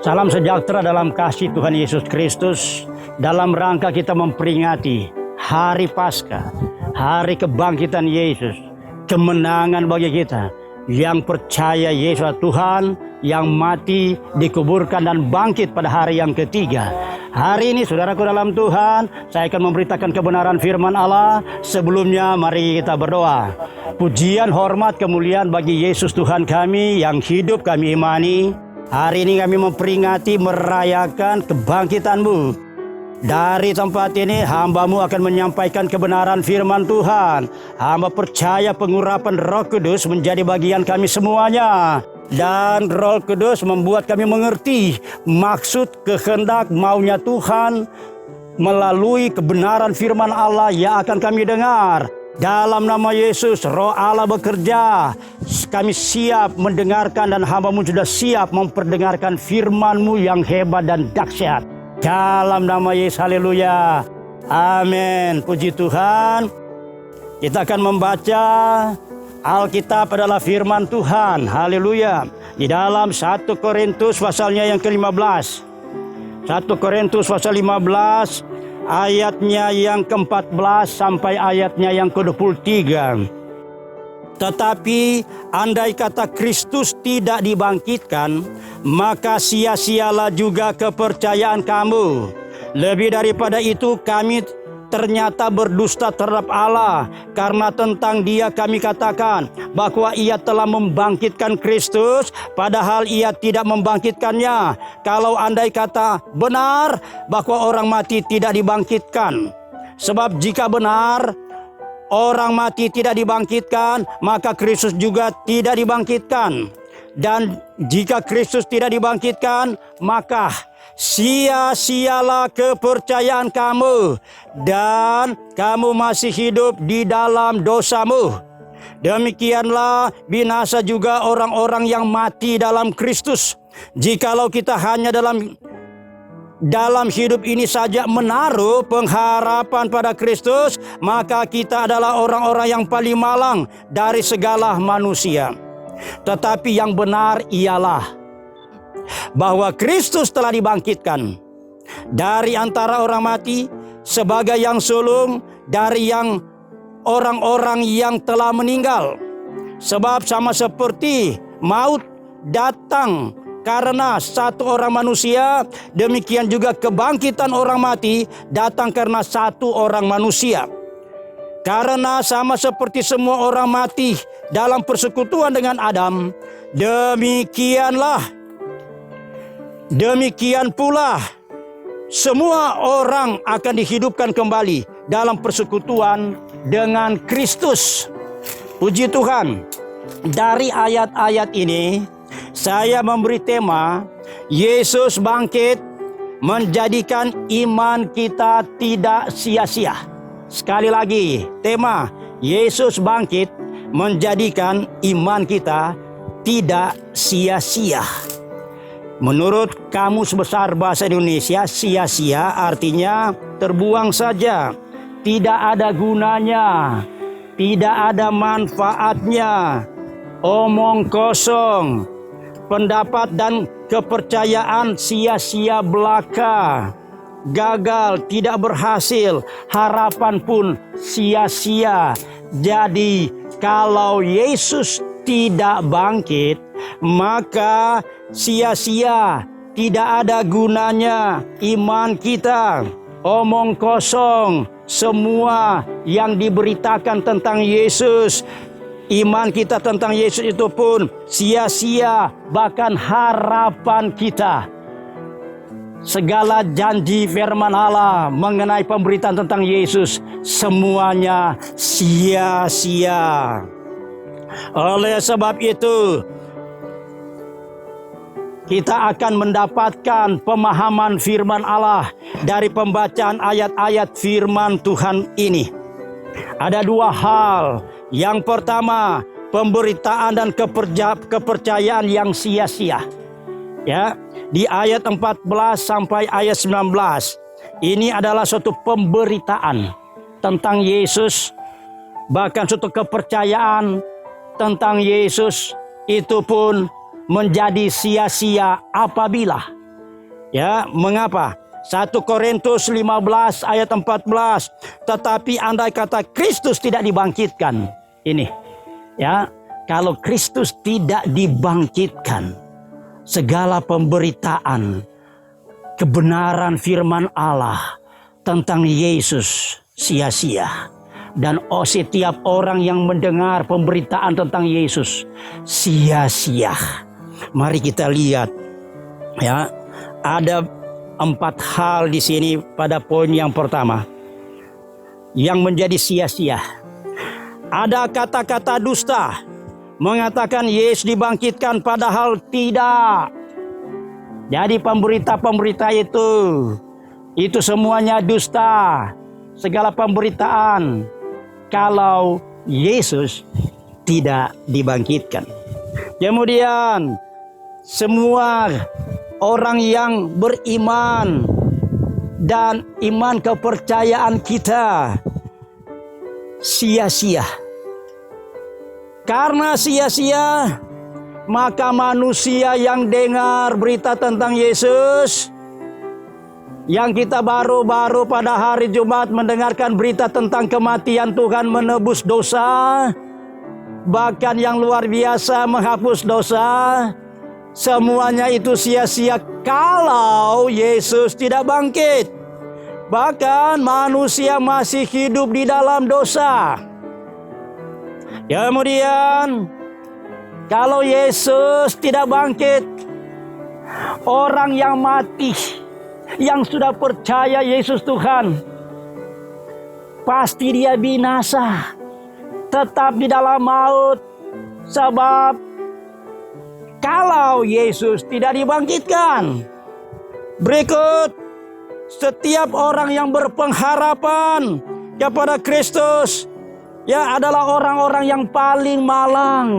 Salam sejahtera dalam kasih Tuhan Yesus Kristus. Dalam rangka kita memperingati Hari Paskah, Hari Kebangkitan Yesus, kemenangan bagi kita yang percaya Yesus adalah Tuhan, yang mati, dikuburkan dan bangkit pada hari yang ketiga. Hari ini saudaraku dalam Tuhan, saya akan memberitakan kebenaran firman Allah. Sebelumnya mari kita berdoa. Pujian, hormat, kemuliaan bagi Yesus Tuhan kami yang hidup kami imani. Hari ini kami memperingati, merayakan kebangkitan-Mu. Dari tempat ini hamba-Mu akan menyampaikan kebenaran firman Tuhan. Hamba percaya pengurapan Roh Kudus menjadi bagian kami semuanya. Dan Roh Kudus membuat kami mengerti maksud, kehendak, maunya Tuhan melalui kebenaran firman Allah yang akan kami dengar. Dalam nama Yesus, Roh Allah bekerja. Kami siap mendengarkan dan hamba-Mu sudah siap memperdengarkan firman-Mu yang hebat dan dahsyat. Dalam nama Yesus, haleluya. Amin. Puji Tuhan. Kita akan membaca Alkitab adalah firman Tuhan. Haleluya. Di dalam 1 Korintus pasalnya yang ke-15. 1 Korintus pasal 15 ayatnya yang ke-14 sampai ayatnya yang ke-23. Tetapi andai kata Kristus tidak dibangkitkan, maka sia-sialah juga kepercayaan kamu. Lebih daripada itu, kami ternyata berdusta terhadap Allah, karena tentang Dia kami katakan bahwa Ia telah membangkitkan Kristus, padahal Ia tidak membangkitkannya. Kalau andai kata benar bahwa orang mati tidak dibangkitkan, sebab jika benar orang mati tidak dibangkitkan, maka Kristus juga tidak dibangkitkan. Dan jika Kristus tidak dibangkitkan, maka sia-sialah kepercayaan kamu, dan kamu masih hidup di dalam dosamu. Demikianlah binasa juga orang-orang yang mati dalam Kristus. Jikalau kita hanya dalam hidup ini saja menaruh pengharapan pada Kristus, maka kita adalah orang-orang yang paling malang dari segala manusia. Tetapi yang benar ialah bahwa Kristus telah dibangkitkan dari antara orang mati sebagai yang sulung dari yang orang-orang yang telah meninggal. Sebab sama seperti maut datang karena satu orang manusia, demikian juga kebangkitan orang mati datang karena satu orang manusia. Karena sama seperti semua orang mati dalam persekutuan dengan Adam, demikian pula semua orang akan dihidupkan kembali dalam persekutuan dengan Kristus. Puji Tuhan. Dari ayat-ayat ini saya memberi tema Yesus bangkit menjadikan iman kita tidak sia-sia. Sekali lagi, tema Yesus bangkit menjadikan iman kita tidak sia-sia. Menurut Kamus Besar Bahasa Indonesia, sia-sia artinya terbuang saja, tidak ada gunanya, tidak ada manfaatnya, omong kosong, pendapat dan kepercayaan sia-sia belaka, gagal, tidak berhasil, harapan pun sia-sia. Jadi kalau Yesus tidak bangkit, maka sia-sia, tidak ada gunanya iman kita, omong kosong, semua yang diberitakan tentang Yesus. Iman kita tentang Yesus itu pun sia-sia, bahkan harapan kita. Segala janji firman Allah mengenai pemberitaan tentang Yesus semuanya sia-sia. Oleh sebab itu, kita akan mendapatkan pemahaman firman Allah dari pembacaan ayat-ayat firman Tuhan ini. Ada dua hal. Yang pertama, pemberitaan dan kepercayaan yang sia-sia. Ya, di ayat 14 sampai ayat 19. Ini adalah suatu pemberitaan tentang Yesus, bahkan suatu kepercayaan tentang Yesus itu pun menjadi sia-sia apabila Ya, mengapa? 1 Korintus 15 ayat 14. Tetapi andai kata Kristus tidak dibangkitkan. Ini, ya, kalau Kristus tidak dibangkitkan, segala pemberitaan kebenaran firman Allah tentang Yesus sia-sia. Dan setiap orang yang mendengar pemberitaan tentang Yesus sia-sia. Mari kita lihat, ya, ada 4 hal di sini pada poin yang pertama yang menjadi sia-sia. Ada kata-kata dusta mengatakan Yesus dibangkitkan, padahal tidak. Jadi pemberita-pemberita itu semuanya dusta. Segala pemberitaan kalau Yesus tidak dibangkitkan. Kemudian semua orang yang beriman dan iman kepercayaan kita sia-sia. Karena sia-sia, maka manusia yang dengar berita tentang Yesus, yang kita baru-baru pada hari Jumat mendengarkan berita tentang kematian Tuhan menebus dosa, bahkan yang luar biasa menghapus dosa, semuanya itu sia-sia kalau Yesus tidak bangkit. Bahkan manusia masih hidup di dalam dosa. Kemudian kalau Yesus tidak bangkit, orang yang mati, yang sudah percaya Yesus Tuhan, pasti dia binasa, tetap di dalam maut. Sebab kalau Yesus tidak dibangkitkan, berikut, setiap orang yang berpengharapan kepada Kristus, ya, adalah orang-orang yang paling malang.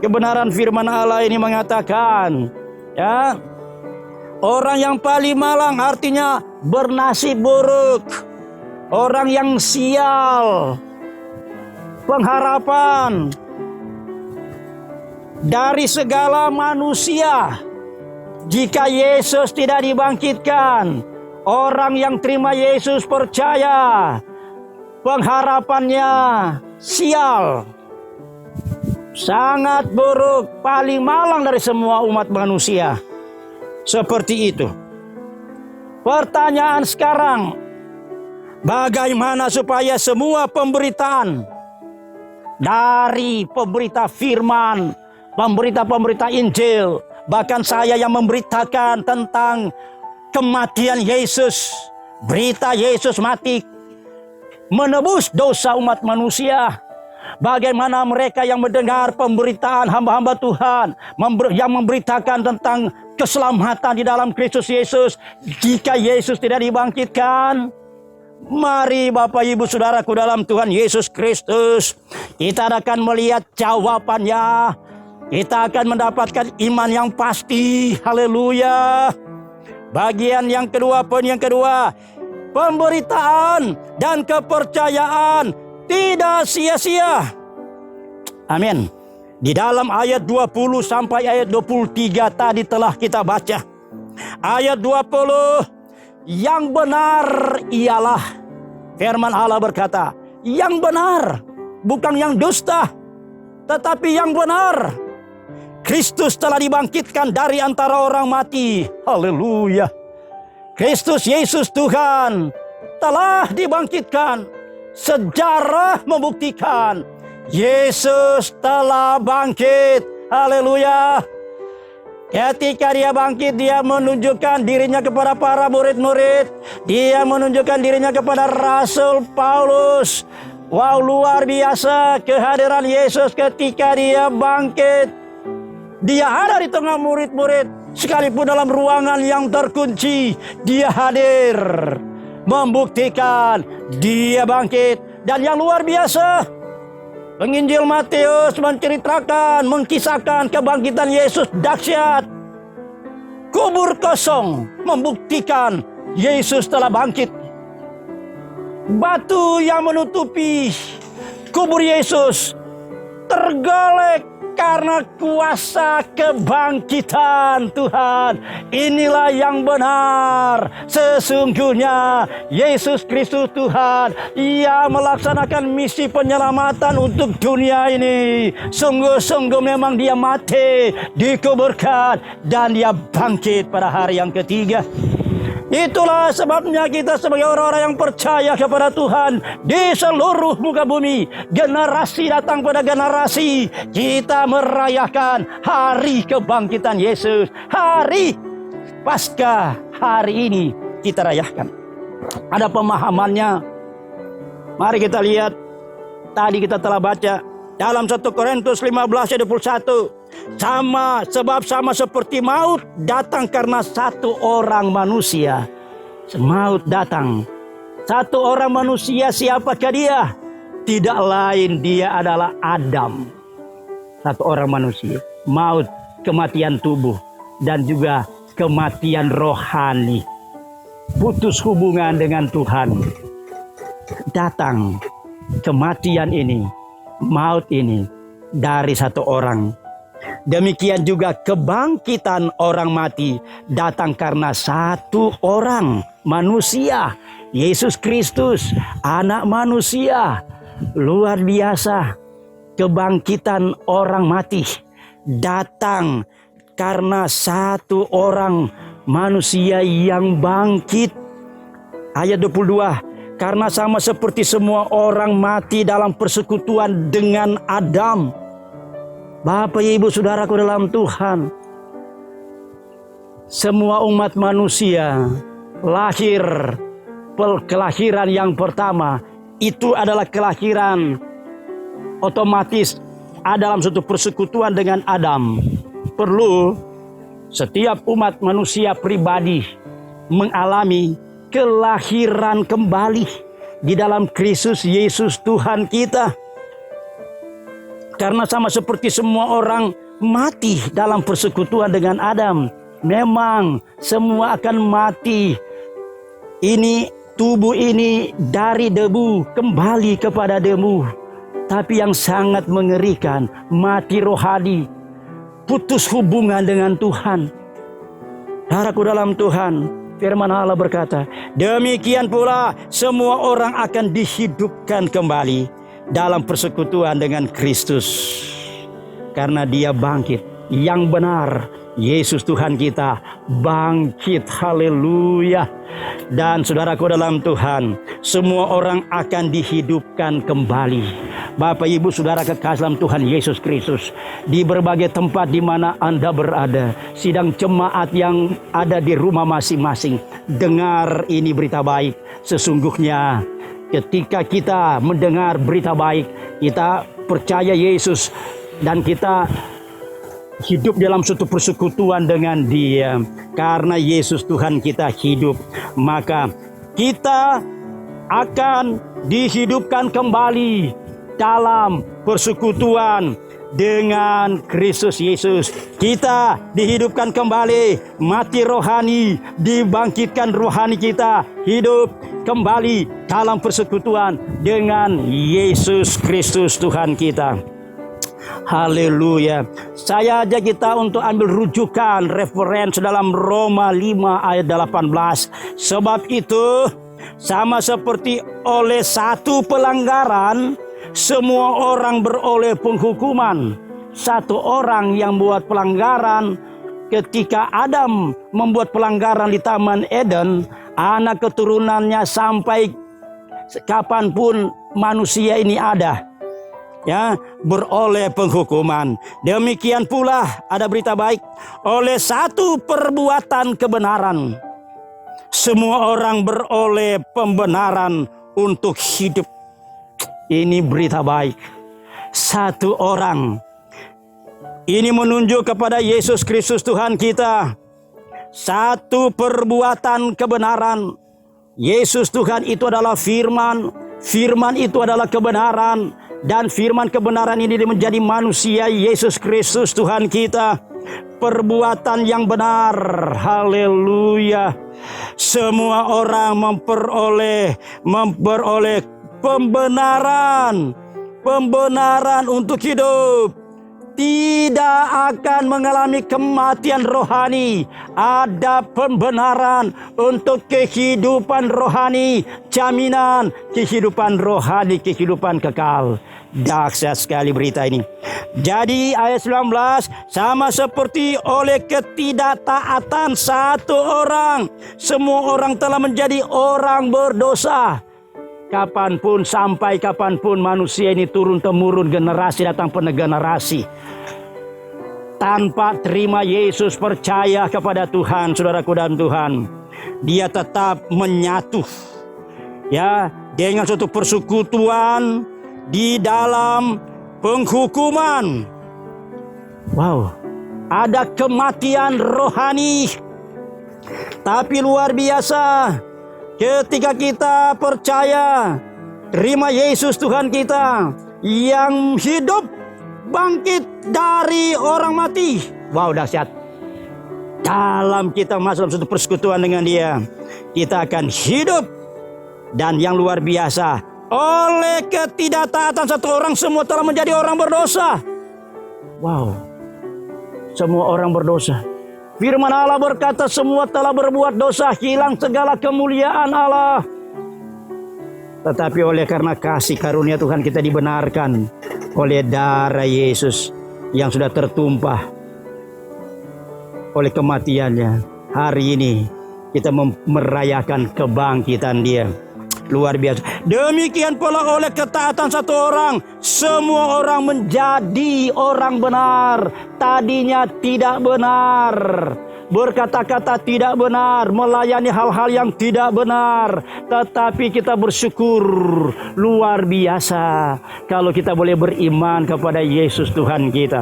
Kebenaran firman Allah ini mengatakan, ya, orang yang paling malang artinya bernasib buruk, orang yang sial. Pengharapan dari segala manusia jika Yesus tidak dibangkitkan. Orang yang terima Yesus percaya, pengharapannya sial, sangat buruk, paling malang dari semua umat manusia. Seperti itu. Pertanyaan sekarang, bagaimana supaya semua pemberitaan dari pemberita firman, pemberita-pemberita Injil, bahkan saya yang memberitakan tentang kematian Yesus, berita Yesus mati menebus dosa umat manusia, bagaimana mereka yang mendengar pemberitaan hamba-hamba Tuhan yang memberitakan tentang keselamatan di dalam Kristus Yesus, jika Yesus tidak dibangkitkan? Mari Bapak Ibu Saudaraku dalam Tuhan Yesus Kristus, kita akan melihat jawabannya. Kita akan mendapatkan iman yang pasti. Haleluya. Bagian yang kedua, poin yang kedua, pemberitaan dan kepercayaan tidak sia-sia. Amin. Di dalam ayat 20 sampai ayat 23 tadi telah kita baca. Ayat 20, yang benar ialah, firman Allah berkata, yang benar, bukan yang dusta, tetapi yang benar. Kristus telah dibangkitkan dari antara orang mati. Haleluya. Kristus Yesus Tuhan telah dibangkitkan. Sejarah membuktikan Yesus telah bangkit. Haleluya. Ketika dia bangkit, dia menunjukkan dirinya kepada para murid-murid. Dia menunjukkan dirinya kepada Rasul Paulus. Wow, luar biasa kehadiran Yesus ketika dia bangkit. Dia ada di tengah murid-murid. Sekalipun dalam ruangan yang terkunci, dia hadir. Membuktikan dia bangkit. Dan yang luar biasa, Penginjil Matius menceritakan, mengkisahkan kebangkitan Yesus dahsyat. Kubur kosong membuktikan Yesus telah bangkit. Batu yang menutupi kubur Yesus tergolek karena kuasa kebangkitan Tuhan. Inilah yang benar. Sesungguhnya Yesus Kristus Tuhan, Ia melaksanakan misi penyelamatan untuk dunia ini. Sungguh-sungguh memang Dia mati, dikuburkan, dan Dia bangkit pada hari yang ketiga. Itulah sebabnya kita sebagai orang-orang yang percaya kepada Tuhan di seluruh muka bumi, generasi datang pada generasi, kita merayakan hari kebangkitan Yesus. Hari Paskah hari ini kita rayakan. Ada pemahamannya. Mari kita lihat. Tadi kita telah baca dalam 1 Korintus 15 ayat 21. Sebab sama seperti maut datang karena satu orang manusia. Maut datang. Satu orang manusia, siapakah dia? Tidak lain, dia adalah Adam. Satu orang manusia. Maut, kematian tubuh, dan juga kematian rohani. Putus hubungan dengan Tuhan. Datang kematian ini, maut ini dari satu orang. Demikian juga kebangkitan orang mati datang karena satu orang manusia, Yesus Kristus, anak manusia. Luar biasa. Kebangkitan orang mati datang karena satu orang manusia yang bangkit. Ayat 22. Karena sama seperti semua orang mati dalam persekutuan dengan Adam. Bapak, Ibu, Saudaraku dalam Tuhan, semua umat manusia lahir, kelahiran yang pertama itu adalah kelahiran otomatis dalam suatu persekutuan dengan Adam. Perlu setiap umat manusia pribadi mengalami kelahiran kembali di dalam Kristus Yesus Tuhan kita. Karena sama seperti semua orang mati dalam persekutuan dengan Adam. Memang semua akan mati. Ini tubuh ini dari debu kembali kepada debu. Tapi yang sangat mengerikan, mati rohani. Putus hubungan dengan Tuhan. Saudaraku dalam Tuhan, firman Allah berkata, demikian pula semua orang akan dihidupkan kembali dalam persekutuan dengan Kristus. Karena Dia bangkit. Yang benar, Yesus Tuhan kita bangkit. Haleluya. Dan saudaraku dalam Tuhan, semua orang akan dihidupkan kembali. Bapak, Ibu, Saudara kekasih dalam Tuhan Yesus Kristus, di berbagai tempat di mana Anda berada, sidang jemaat yang ada di rumah masing-masing, dengar ini berita baik. Sesungguhnya ketika kita mendengar berita baik, kita percaya Yesus dan kita hidup dalam suatu persekutuan dengan Dia. Karena Yesus Tuhan kita hidup, maka kita akan dihidupkan kembali dalam persekutuan dengan Kristus Yesus. Kita dihidupkan kembali, mati rohani, dibangkitkan rohani kita, hidup kembali dalam persekutuan dengan Yesus Kristus Tuhan kita. Haleluya. Saya ajak kita untuk ambil rujukan referensi dalam Roma 5 ayat 18. Sebab itu sama seperti oleh satu pelanggaran semua orang beroleh penghukuman. Satu orang yang buat pelanggaran ketika Adam membuat pelanggaran di Taman Eden, anak keturunannya sampai kapanpun manusia ini ada, ya, beroleh penghukuman. Demikian pula ada berita baik, oleh satu perbuatan kebenaran semua orang beroleh pembenaran untuk hidup. Ini berita baik. Satu orang. Ini menunjuk kepada Yesus Kristus Tuhan kita. Satu perbuatan kebenaran. Yesus Tuhan itu adalah firman. Firman itu adalah kebenaran. Dan firman kebenaran ini menjadi manusia Yesus Kristus Tuhan kita. Perbuatan yang benar. Haleluya. Semua orang memperoleh pembenaran untuk hidup. tidak akan mengalami kematian rohani. Ada pembenaran untuk kehidupan rohani, jaminan kehidupan rohani, kehidupan kekal. Dahsyat sekali berita ini. Jadi ayat 19, sama seperti oleh ketidaktaatan satu orang, semua orang telah menjadi orang berdosa. Kapanpun, sampai kapanpun manusia ini turun-temurun, generasi datang pada generasi, tanpa terima Yesus, percaya kepada Tuhan, saudaraku dalam Tuhan, dia tetap menyatu ya dengan suatu persekutuan di dalam penghukuman. Wow, ada kematian rohani. Tapi luar biasa, ketika kita percaya, terima Yesus Tuhan kita yang hidup, bangkit dari orang mati. Wow, dahsyat. Dalam kita masuk dalam satu persekutuan dengan Dia, kita akan hidup. Dan yang luar biasa, oleh ketidaktaatan satu orang, semua telah menjadi orang berdosa. Wow, semua orang berdosa. Firman Allah berkata, semua telah berbuat dosa, hilang segala kemuliaan Allah. Tetapi oleh karena kasih karunia Tuhan, kita dibenarkan oleh darah Yesus yang sudah tertumpah oleh kematiannya. Hari ini kita merayakan kebangkitan Dia. Luar biasa. Demikian pula oleh ketaatan satu orang, semua orang menjadi orang benar. Tadinya tidak benar, berkata-kata tidak benar, melayani hal-hal yang tidak benar. Tetapi kita bersyukur luar biasa kalau kita boleh beriman kepada Yesus Tuhan kita.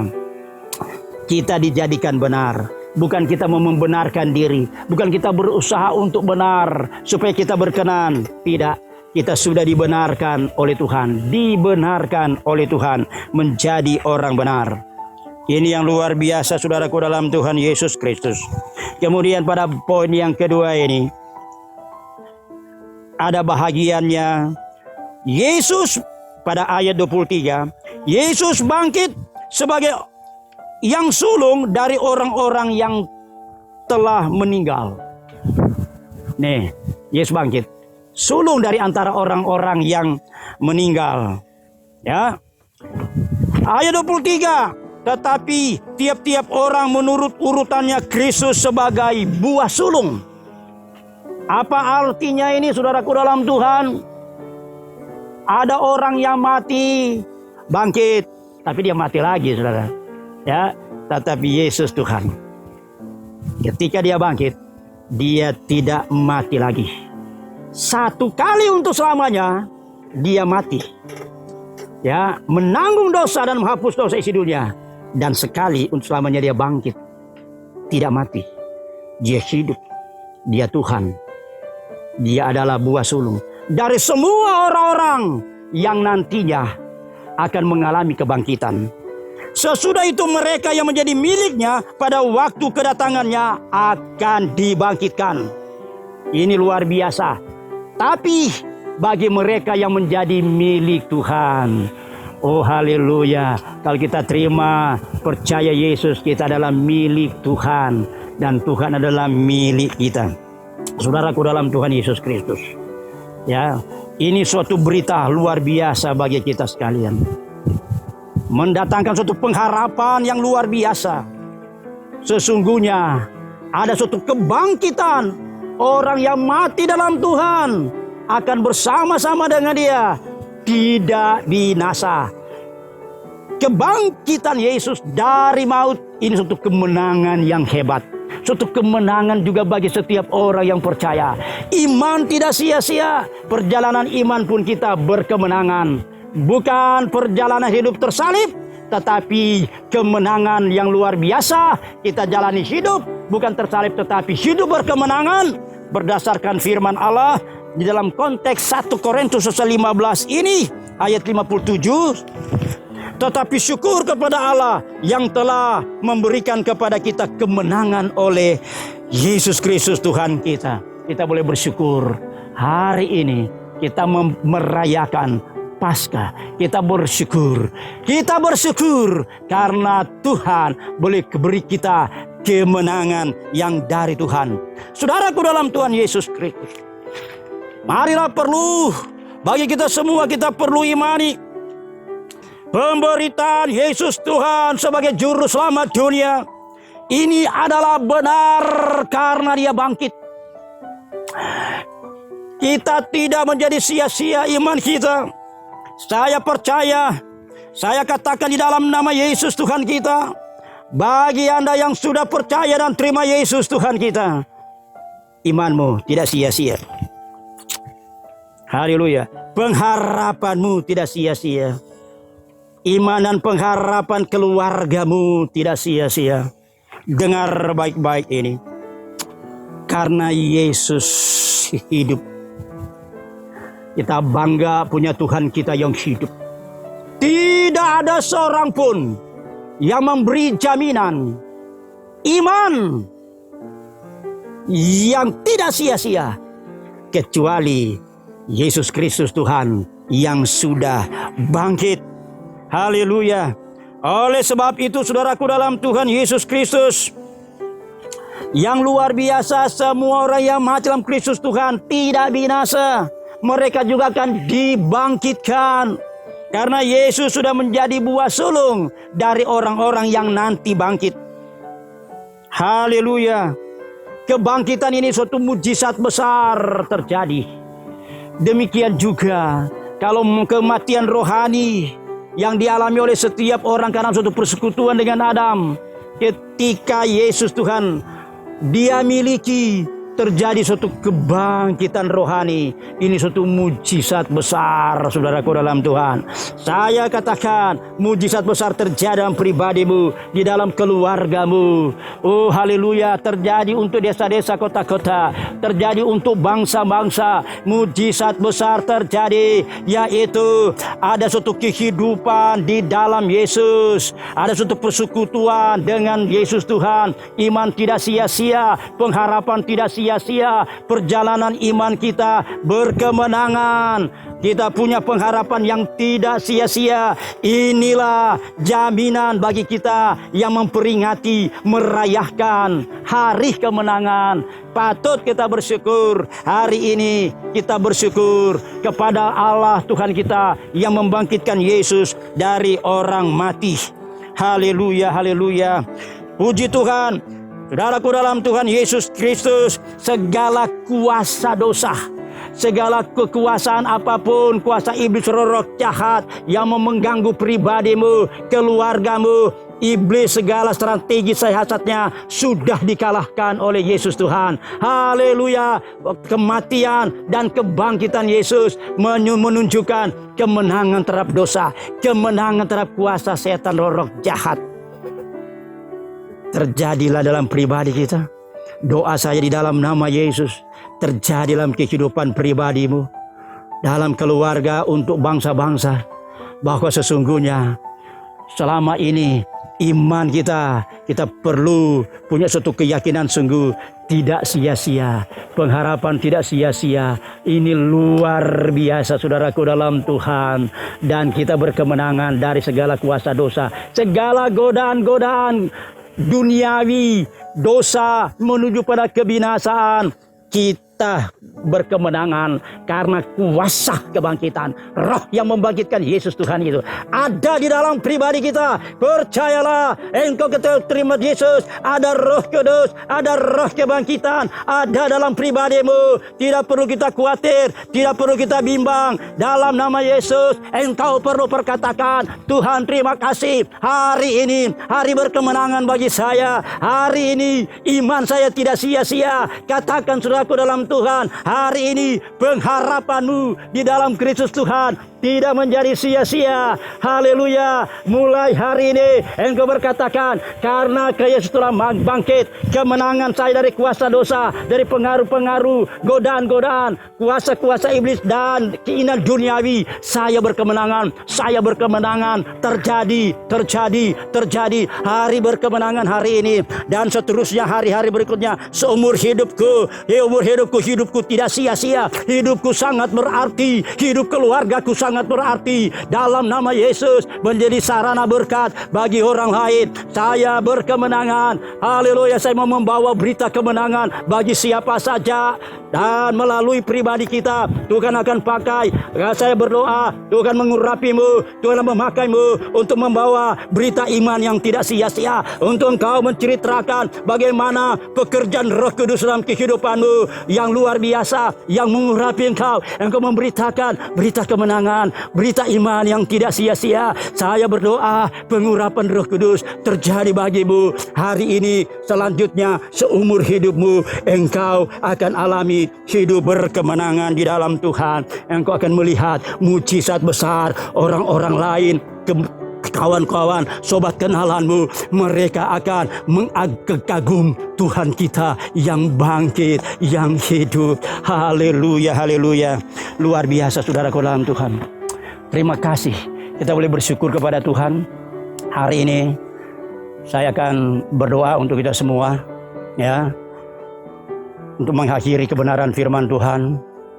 Kita dijadikan benar. Bukan kita membenarkan diri, bukan kita berusaha untuk benar supaya kita berkenan. Tidak, kita sudah dibenarkan oleh Tuhan, dibenarkan oleh Tuhan menjadi orang benar. Ini yang luar biasa, saudaraku dalam Tuhan Yesus Kristus. Kemudian pada poin yang kedua ini, ada bahagiannya. Yesus pada ayat 23, Yesus bangkit sebagai yang sulung dari orang-orang yang telah meninggal. Nih, Yesus bangkit, sulung dari antara orang-orang yang meninggal. Ya. Ayat 23, tetapi tiap-tiap orang menurut urutannya Kristus sebagai buah sulung. Apa artinya ini, saudaraku dalam Tuhan? Ada orang yang mati, bangkit, tapi dia mati lagi, saudara. Ya, tetapi Yesus Tuhan, ketika dia bangkit, dia tidak mati lagi. Satu kali untuk selamanya dia mati. Ya, menanggung dosa dan menghapus dosa isi dunia. Dan sekali untuk selamanya dia bangkit. Tidak mati. Dia hidup. Dia Tuhan. Dia adalah buah sulung dari semua orang-orang yang nantinya akan mengalami kebangkitan. Sesudah itu mereka yang menjadi miliknya pada waktu kedatangannya akan dibangkitkan. Ini luar biasa. Tapi bagi mereka yang menjadi milik Tuhan, oh haleluya, kalau kita terima, percaya Yesus, kita adalah milik Tuhan. Dan Tuhan adalah milik kita. Saudaraku dalam Tuhan Yesus Kristus, ya, ini suatu berita luar biasa bagi kita sekalian. Mendatangkan suatu pengharapan yang luar biasa. Sesungguhnya ada suatu kebangkitan. Orang yang mati dalam Tuhan akan bersama-sama dengan Dia, tidak binasa. Kebangkitan Yesus dari maut ini suatu kemenangan yang hebat. Suatu kemenangan juga bagi setiap orang yang percaya. Iman tidak sia-sia. Perjalanan iman pun kita berkemenangan. Bukan perjalanan hidup tersalib, tetapi kemenangan yang luar biasa. Kita jalani hidup bukan tersalib, tetapi hidup berkemenangan berdasarkan firman Allah di dalam konteks 1 Korintus 15 ini ayat 57. Tetapi syukur kepada Allah yang telah memberikan kepada kita kemenangan oleh Yesus Kristus Tuhan kita. Kita boleh bersyukur hari ini kita merayakan Paskah. Kita bersyukur. Kita bersyukur karena Tuhan boleh beri kita kemenangan yang dari Tuhan. Saudaraku dalam Tuhan Yesus Kristus, marilah bagi kita semua, kita perlu imani pemberitaan Yesus Tuhan sebagai juru selamat dunia. Ini adalah benar karena Dia bangkit. Kita tidak menjadi sia-sia iman kita. Saya percaya, saya katakan di dalam nama Yesus Tuhan kita, bagi Anda yang sudah percaya dan terima Yesus Tuhan kita, imanmu tidak sia-sia. Haleluya. Pengharapanmu tidak sia-sia. Iman dan pengharapan keluargamu tidak sia-sia. Dengar baik-baik ini. Karena Yesus hidup, kita bangga punya Tuhan kita yang hidup. Tidak ada seorang pun yang memberi jaminan iman yang tidak sia-sia kecuali Yesus Kristus Tuhan yang sudah bangkit. Haleluya. Oleh sebab itu saudaraku dalam Tuhan Yesus Kristus yang luar biasa, semua orang yang mati dalam Kristus Tuhan tidak binasa. Mereka juga akan dibangkitkan. Karena Yesus sudah menjadi buah sulung dari orang-orang yang nanti bangkit. Haleluya. Kebangkitan ini suatu mujizat besar terjadi. Demikian juga kalau kematian rohani yang dialami oleh setiap orang karena suatu persekutuan dengan Adam, ketika Yesus Tuhan Dia miliki, terjadi suatu kebangkitan rohani. Ini suatu mujizat besar, saudaraku dalam Tuhan. Saya katakan mujizat besar terjadi dalam pribadimu, di dalam keluargamu. Oh haleluya, terjadi untuk desa-desa, kota-kota, terjadi untuk bangsa-bangsa. Mujizat besar terjadi, yaitu ada suatu kehidupan di dalam Yesus. Ada suatu persekutuan dengan Yesus Tuhan. Iman tidak sia-sia, pengharapan tidak sia-sia, perjalanan iman kita berkemenangan. Kita punya pengharapan yang tidak sia-sia. Inilah jaminan bagi kita yang memperingati, merayakan hari kemenangan. Patut kita bersyukur. Hari ini kita bersyukur kepada Allah Tuhan kita yang membangkitkan Yesus dari orang mati. Haleluya, haleluya. Puji Tuhan. Saudaraku dalam Tuhan Yesus Kristus, segala kuasa dosa, segala kekuasaan apapun, kuasa iblis, roh jahat yang mengganggu pribadimu, keluargamu, iblis, segala strategi siasatnya sudah dikalahkan oleh Yesus Tuhan. Haleluya. Kematian dan kebangkitan Yesus menunjukkan kemenangan terhadap dosa, kemenangan terhadap kuasa setan, roh jahat. Terjadilah dalam pribadi kita. Doa saya di dalam nama Yesus, terjadi dalam kehidupan pribadimu, dalam keluarga, untuk bangsa-bangsa, bahwa sesungguhnya selama ini iman kita perlu punya suatu keyakinan sungguh tidak sia-sia, pengharapan tidak sia-sia. Ini luar biasa saudaraku dalam Tuhan. Dan kita berkemenangan dari segala kuasa dosa, segala godaan-godaan duniawi, dosa menuju pada kebinasaan. Kita berkemenangan karena kuasa kebangkitan. Roh yang membangkitkan Yesus Tuhan itu ada di dalam pribadi kita. Percayalah, engkau terima Yesus, ada Roh Kudus, ada roh kebangkitan ada dalam pribadimu. Tidak perlu kita khawatir, tidak perlu kita bimbang. Dalam nama Yesus, engkau perlu perkatakan, Tuhan terima kasih, hari ini hari berkemenangan bagi saya. Hari ini iman saya tidak sia-sia. Katakan saudaraku dalam Tuhan, hari ini pengharapanmu di dalam Kristus Tuhan tidak menjadi sia-sia. Haleluya. Mulai hari ini engkau berkatakan, karena Yesus telah bangkit, kemenangan saya dari kuasa dosa, dari pengaruh-pengaruh, godaan-godaan, kuasa-kuasa iblis dan keinginan duniawi. Saya berkemenangan, saya berkemenangan. Terjadi hari berkemenangan hari ini, dan seterusnya hari-hari berikutnya. Seumur hidupku tidak sia-sia. Hidupku sangat berarti, hidup keluargaku sangat sangat berarti dalam nama Yesus, menjadi sarana berkat bagi orang lain. Saya berkemenangan. Haleluya, saya mau membawa berita kemenangan bagi siapa saja. Dan melalui pribadi kita, Tuhan akan pakai. Saya berdoa, Tuhan mengurapimu, Tuhan memakaimu untuk membawa berita iman yang tidak sia-sia, untuk engkau menceritakan bagaimana pekerjaan Roh Kudus dalam kehidupanmu yang luar biasa, yang mengurapi engkau memberitakan berita kemenangan, berita iman yang tidak sia-sia. Saya berdoa pengurapan Roh Kudus terjadi bagimu hari ini, selanjutnya seumur hidupmu engkau akan alami hidup berkemenangan di dalam Tuhan. Engkau akan melihat mujizat besar. Orang-orang lain, kawan-kawan, sobat kenalanmu, mereka akan mengagum Tuhan kita yang bangkit, yang hidup. Haleluya, haleluya. Luar biasa saudaraku dalam Tuhan. Terima kasih, kita boleh bersyukur kepada Tuhan. Hari ini saya akan berdoa untuk kita semua, ya, untuk mengakhiri kebenaran firman Tuhan.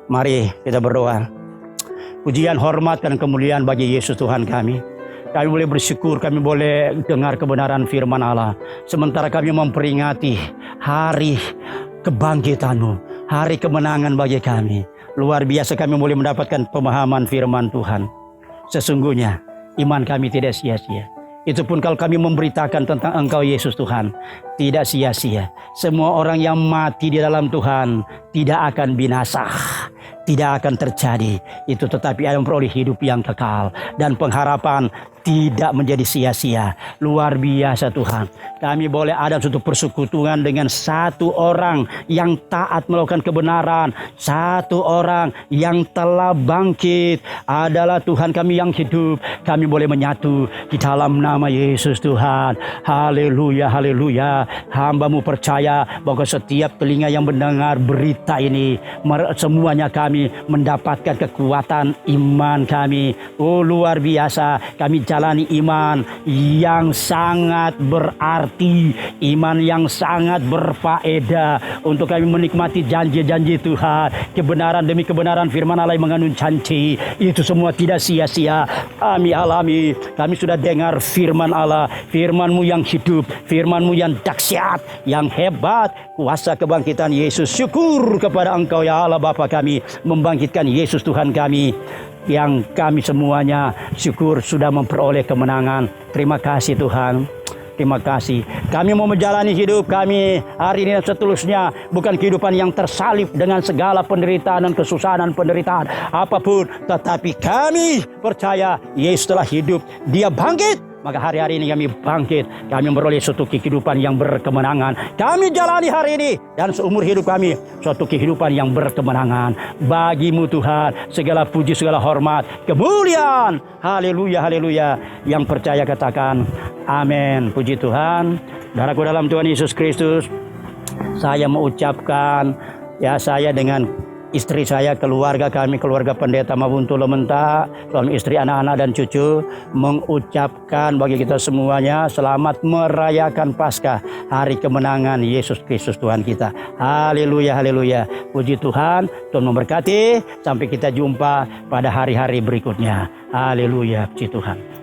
Mari kita berdoa. Pujian, hormat, dan kemuliaan bagi Yesus Tuhan kami. Kami boleh bersyukur, kami boleh dengar kebenaran firman Allah. Sementara kami memperingati hari kebangkitan-Mu, hari kemenangan bagi kami. Luar biasa kami boleh mendapatkan pemahaman firman Tuhan. Sesungguhnya iman kami tidak sia-sia. Itu pun kalau kami memberitakan tentang Engkau Yesus Tuhan, tidak sia-sia. Semua orang yang mati di dalam Tuhan tidak akan binasa, tidak akan terjadi itu, tetapi akan memperoleh hidup yang kekal dan pengharapan tidak menjadi sia-sia. Luar biasa Tuhan. Kami boleh ada suatu persekutuan dengan satu orang yang taat melakukan kebenaran, satu orang yang telah bangkit adalah Tuhan kami yang hidup. Kami boleh menyatu di dalam nama Yesus Tuhan. Haleluya, haleluya. Hamba-Mu percaya bahwa setiap telinga yang mendengar berita ini, semuanya kami mendapatkan kekuatan iman kami. Oh, luar biasa. Kami jalani iman yang sangat berarti, iman yang sangat berfaedah untuk kami menikmati janji-janji Tuhan. Kebenaran demi kebenaran firman Allah yang mengandung janji, itu semua tidak sia-sia. Kami alami, kami sudah dengar firman Allah, firman-Mu yang hidup, firman-Mu yang dahsyat, yang hebat, kuasa kebangkitan Yesus. Syukur kepada Engkau ya Allah Bapa kami, membangkitkan Yesus Tuhan kami, yang kami semuanya syukur sudah memperoleh kemenangan. Terima kasih Tuhan. Terima kasih. Kami mau menjalani hidup kami hari ini dan seterusnya bukan kehidupan yang tersalib dengan segala penderitaan dan kesusahan dan penderitaan apapun, tetapi kami percaya Yesus telah hidup, Dia bangkit. Maka hari-hari ini kami bangkit, kami memperoleh suatu kehidupan yang berkemenangan. Kami jalani hari ini dan seumur hidup kami suatu kehidupan yang berkemenangan. Bagi-Mu Tuhan segala puji, segala hormat, kemuliaan. Haleluya, haleluya. Yang percaya katakan amin. Puji Tuhan. Saudaraku dalam Tuhan Yesus Kristus, saya mengucapkan, ya, saya dengan istri saya, keluarga kami, keluarga Pendeta Mabuntu Lementa, suami istri, anak-anak dan cucu, mengucapkan bagi kita semuanya selamat merayakan Paskah, hari kemenangan Yesus Kristus Tuhan kita. Haleluya, haleluya. Puji Tuhan, Tuhan memberkati. Sampai kita jumpa pada hari-hari berikutnya. Haleluya, puji Tuhan.